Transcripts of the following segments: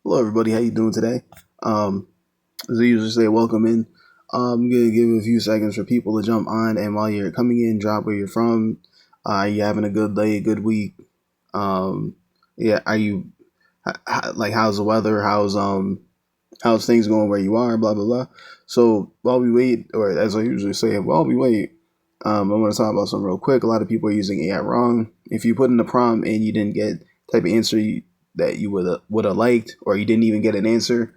Hello, everybody. How you doing today? As I usually say, welcome in. I'm gonna give a few seconds for people to jump on, and while you're coming in, drop where you're from. Are you having a good day, good week? Yeah. Are you like how's the weather? How's things going where you are? Blah blah blah. So while we wait, or as I usually say, while we wait, I want to talk about something real quick. A lot of people are using AI wrong. If you put in a prompt and you didn't get type of answer that you would have liked, or you didn't even get an answer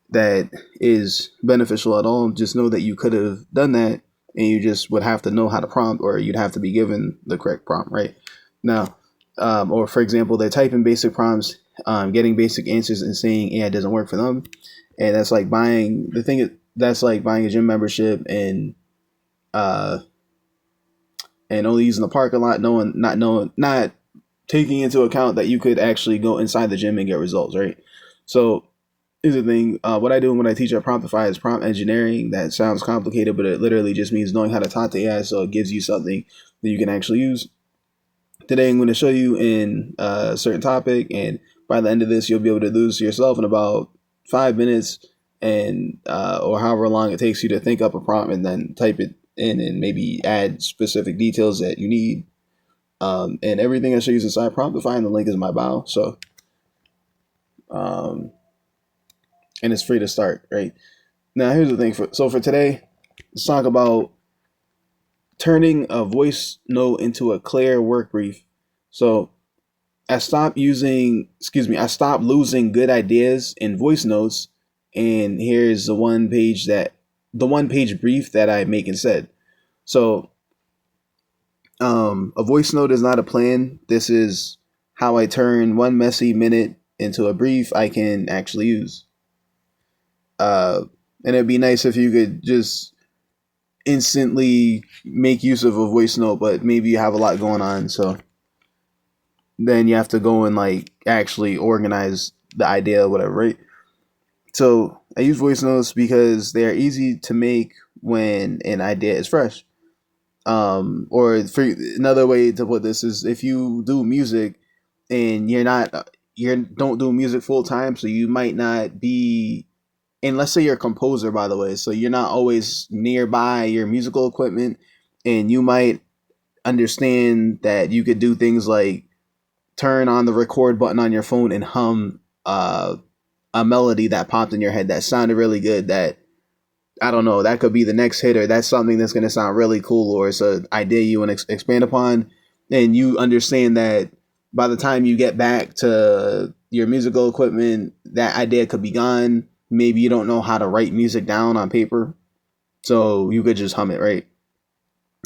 that is beneficial at all, just know that you could have done that, and you just would have to know how to prompt, or you'd have to be given the correct prompt, right? Now, or for example, they type in basic prompts, getting basic answers and saying AI doesn't work for them, and that's like buying the thing. That's like buying a gym membership uh, and only using the parking lot, not taking into account that you could actually go inside the gym and get results, right? So here's the thing. What I do when I teach at Promptify is prompt engineering. That sounds complicated, but it literally just means knowing how to talk to AI so it gives you something that you can actually use. Today, I'm going to show you in a certain topic, and by the end of this, you'll be able to do this yourself in about 5 minutes, and or however long it takes you to think up a prompt and then type it in and maybe add specific details that you need. And everything I show you is inside Promptify, and the link is in my bio. So, and it's free to start, right? Now, here's the thing. For today, let's talk about turning a voice note into a clear work brief. So I stopped losing good ideas in voice notes, and here's the one page brief that I make instead. So, a voice note is not a plan. This is how I turn one messy minute into a brief I can actually use. And it'd be nice if you could just instantly make use of a voice note, but maybe you have a lot going on, so then you have to go and like actually organize the idea or whatever, right? So I use voice notes because they are easy to make when an idea is fresh. Or for another way to put this is if you do music and you don't do music full time, so you might not be, and let's say you're a composer, by the way, so you're not always nearby your musical equipment, and you might understand that you could do things like turn on the record button on your phone and hum a melody that popped in your head that sounded really good, that I don't know, that could be the next hit, or that's something that's going to sound really cool, or it's an idea you want to expand upon, and you understand that by the time you get back to your musical equipment, that idea could be gone. Maybe you don't know how to write music down on paper, so you could just hum it, right?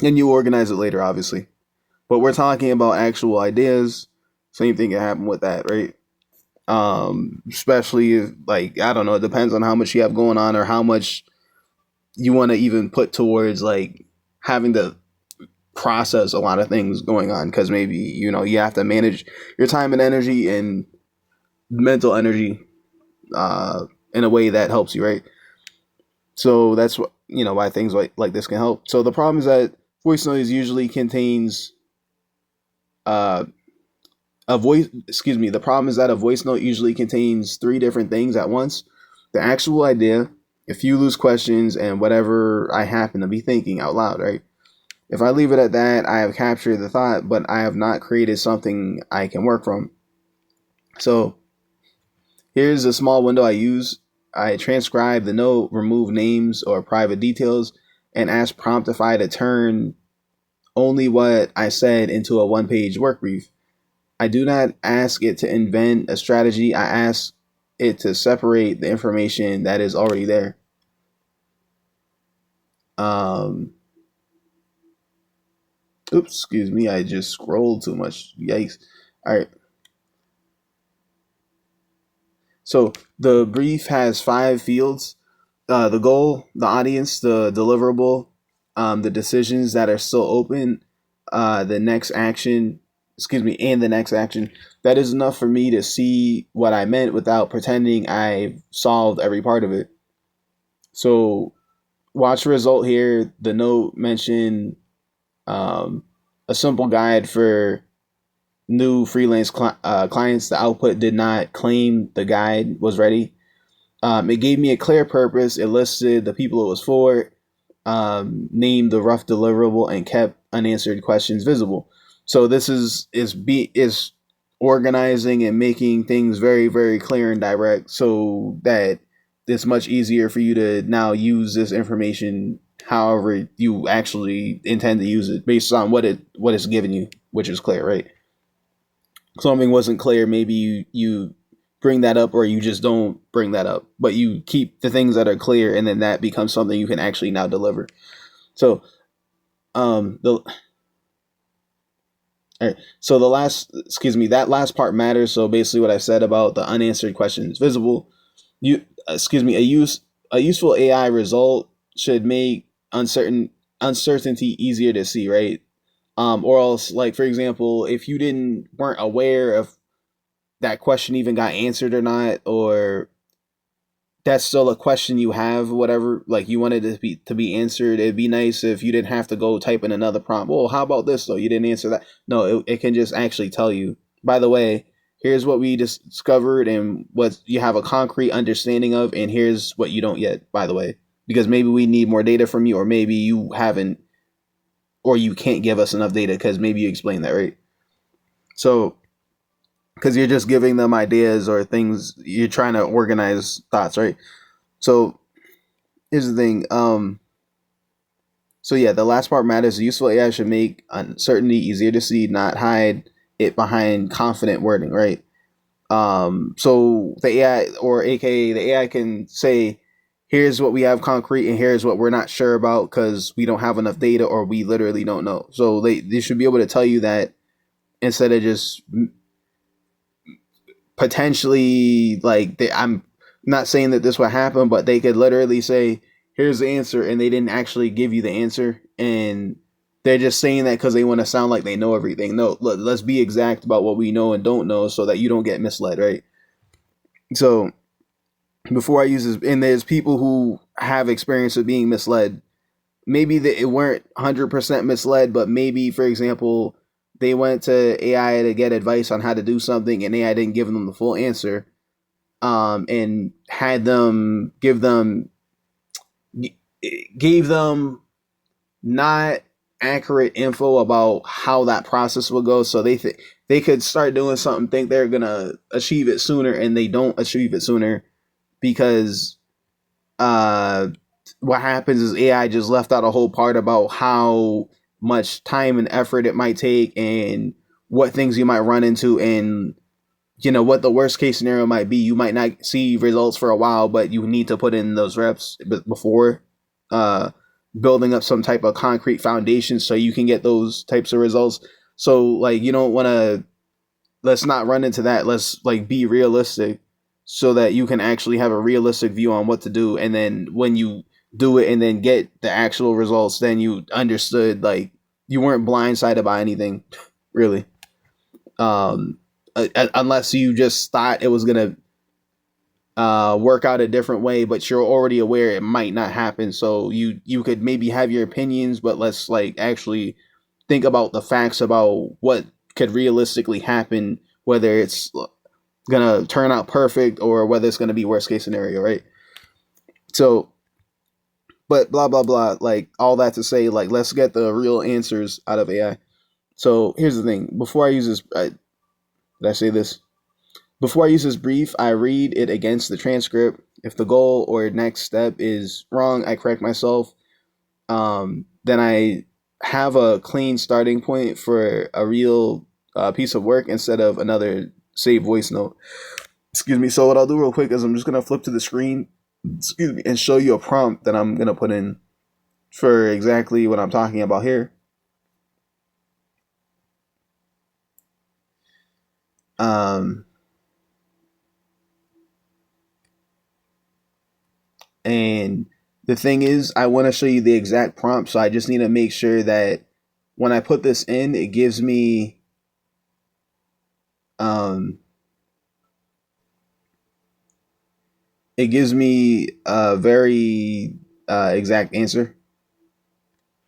And you organize it later, obviously. But we're talking about actual ideas. Same thing can happen with that, right? Especially if, like, I don't know, it depends on how much you have going on, or how much you want to even put towards like having to process a lot of things going on, because maybe you have to manage your time and energy and mental energy in a way that helps you, right? So that's what why things like this can help. So the problem is that voice noise usually contains uh the problem is that a voice note usually contains three different things at once: the actual idea, a few loose questions, and whatever I happen to be thinking out loud, right? If I leave it at that, I have captured the thought, but I have not created something I can work from. So here's a small window I use. I transcribe the note, remove names or private details, and ask Promptify to turn only what I said into a one-page work brief. I do not ask it to invent a strategy. I ask it to separate the information that is already there. Oops, excuse me. I just scrolled too much. Yikes. All right. So the brief has 5 fields: the goal, the audience, the deliverable, the decisions that are still open, the next action, and the next action. That is enough for me to see what I meant without pretending I've solved every part of it. So watch the result here. The note mentioned a simple guide for new freelance clients, the output did not claim the guide was ready. It gave me a clear purpose. It listed the people it was for, named the rough deliverable, and kept unanswered questions visible. So this is organizing and making things very, very clear and direct, so that it's much easier for you to now use this information however you actually intend to use it, based on what it's given you, which is clear, right? Something wasn't clear, maybe you bring that up, or you just don't bring that up, but you keep the things that are clear, and then that becomes something you can actually now deliver. So the all right. So that last part matters. So basically, what I said about the unanswered questions visible, a useful AI result should make uncertainty easier to see, right? Or else, like for example, if you weren't aware of that question even got answered or not, or that's still a question you have, whatever, like you wanted it to be answered, it'd be nice if you didn't have to go type in another prompt. Well, how about this though? You didn't answer that. No, it can just actually tell you, by the way, here's what we discovered and what you have a concrete understanding of, and here's what you don't yet, by the way, because maybe we need more data from you, or maybe you haven't, or you can't give us enough data because maybe you explained that, right? So because you're just giving them ideas or things, you're trying to organize thoughts, right? So here's the thing. So yeah, the last part matters. Useful AI should make uncertainty easier to see, not hide it behind confident wording, right? So the AI, or AKA the AI, can say, here's what we have concrete, and here's what we're not sure about because we don't have enough data, or we literally don't know. So they should be able to tell you that, instead of just potentially, like, I'm not saying that this would happen, but they could literally say, here's the answer, and they didn't actually give you the answer, and they're just saying that because they want to sound like they know everything. No, let's be exact about what we know and don't know, so that you don't get misled, right? So before I use this, and there's people who have experience of being misled. Maybe they weren't 100% misled, but maybe, for example, they went to AI to get advice on how to do something, and AI didn't give them the full answer, and had them gave them not accurate info about how that process will go. So they could start doing something, think they're gonna achieve it sooner, and they don't achieve it sooner because what happens is AI just left out a whole part about how much time and effort it might take, and what things you might run into, and what the worst case scenario might be. You might not see results for a while, but you need to put in those reps before uh, building up some type of concrete foundation so you can get those types of results. So like, you don't want to, let's not run into that. Let's like be realistic, so that you can actually have a realistic view on what to do, and then when you do it and then get the actual results, then you understood, like, you weren't blindsided by anything really. um Unless you just thought it was gonna work out a different way, but you're already aware it might not happen, so you could maybe have your opinions, but let's like actually think about the facts about what could realistically happen, whether it's gonna turn out perfect or whether it's gonna be worst case scenario, right? So, but blah blah blah, like all that to say, like, let's get the real answers out of AI. So here's the thing. Did I say this? Before I use this brief, I read it against the transcript. If the goal or next step is wrong, I correct myself. Then I have a clean starting point for a real piece of work, instead of another saved voice note. Excuse me. So what I'll do real quick is I'm just gonna flip to the screen, excuse me, and show you a prompt that I'm gonna put in for exactly what I'm talking about here. Um, and the thing is, I want to show you the exact prompt, so I just need to make sure that when I put this in, it gives me um, a very exact answer.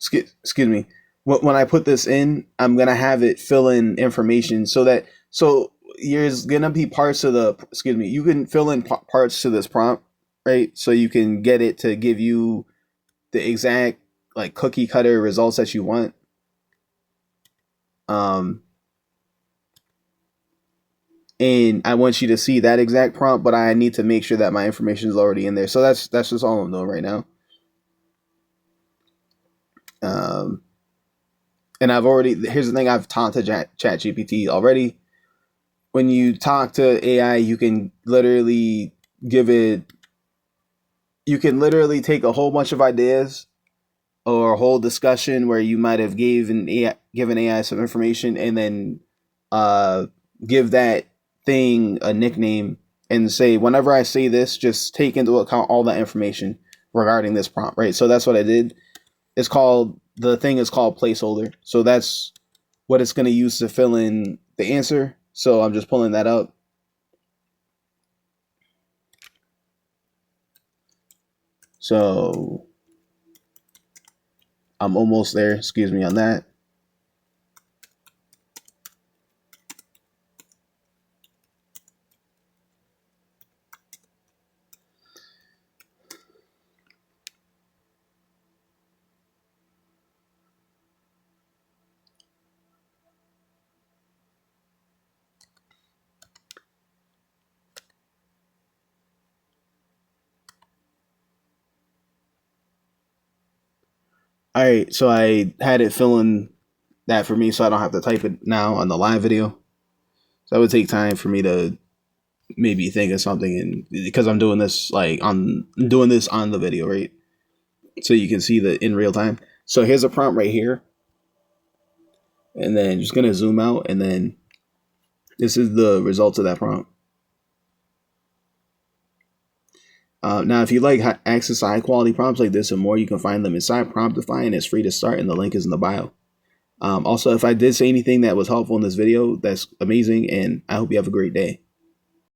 Excuse me. when I put this in, I'm gonna have it fill in information so there's gonna be parts of the excuse me. You can fill in parts to this prompt, right? So you can get it to give you the exact like cookie cutter results that you want. And I want you to see that exact prompt, but I need to make sure that my information is already in there. So that's just all I'm doing right now. And here's the thing, I've talked to Chat GPT already. When you talk to AI, you can literally take a whole bunch of ideas or a whole discussion where you might have given AI some information and then give that thing a nickname and say, whenever I say this, just take into account all that information regarding this prompt, right? So that's what I did. The thing is called placeholder. So that's what it's going to use to fill in the answer. So I'm just pulling that up. So I'm almost there. Excuse me on that. All right, so I had it fill in that for me, so I don't have to type it now on the live video. So that would take time for me to maybe think of something, and because I'm doing this on the video, right? So you can see the in real time. So here's a prompt right here, and then just gonna zoom out, and then this is the results of that prompt. Now, if you like access to high quality prompts like this and more, you can find them inside Promptify, and it's free to start, and the link is in the bio. Also, if I did say anything that was helpful in this video, that's amazing, and I hope you have a great day.